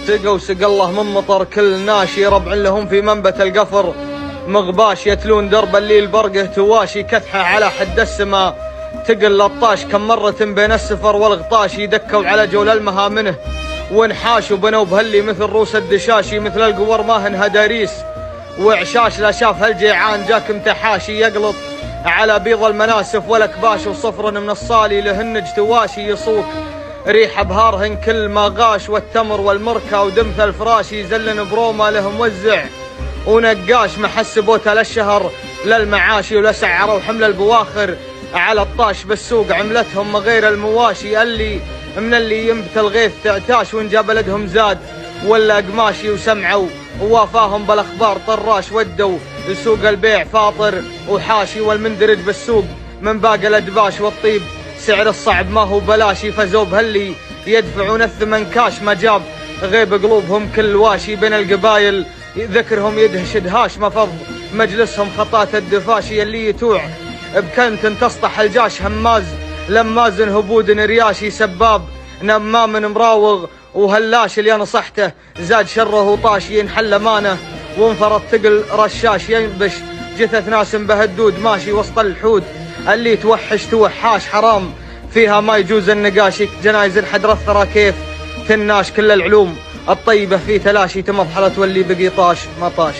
سقوا سق الله من مطر كل ناشي، ربع لهم في منبت القفر مغباش، يتلون درب الليل برقه تواشي، كثحه على حد السما تقل لطاش، كم مرة بين السفر والغطاش يدكوا على جول المهامنه وانحاشوا، بنوا بهلي مثل روس الدشاشي، مثل القور ماهن هداريس وعشاش، لا شاف هالجيعان جاك متحاشي، يقلط على بيض المناسف والأكباش، وصفر من الصالي لهنج تواشي، يصوك ريح بهارهن كل ما غاش، والتمر والمركة ودمث الفراشي، يزلن بروما له موزع ونقاش، محسبوته للشهر للمعاشي، ولسعروا حمل البواخر على الطاش بالسوق، عملتهم غير المواشي، اللي من اللي ينبت الغيث تعتاش، وان جاب لدهم زاد ولا قماشي، وسمعوا ووافاهم بالاخبار طراش، ودوا لسوق البيع فاطر وحاشي، والمندرج بالسوق من باقي الادباش، والطيب سعر الصعب ما هو بلاشي، فزوا بهاللي يدفعون الثمن كاش، ما جاب غيب قلوبهم كل واشي، بين القبايل ذكرهم يدهش دهاش، مفض مجلسهم خطات الدفاشي، اللي يتوع بكنت تسطح الجاش، هماز لماز هبود رياشي، سباب نمام مراوغ وهلاش، اللي نصحته زاد شره وطاش، ينحل مانه وانفرط ثقل رشاش، ينبش جثث ناس بهالدود ماشي وسط الحود، اللي توحش توحاش، حرام فيها ما يجوز النقاش، جنايز الحدر الثرى كيف تناش، كل العلوم الطيبة في تلاشي، تمضحلت واللي بقي طاش ما طاش.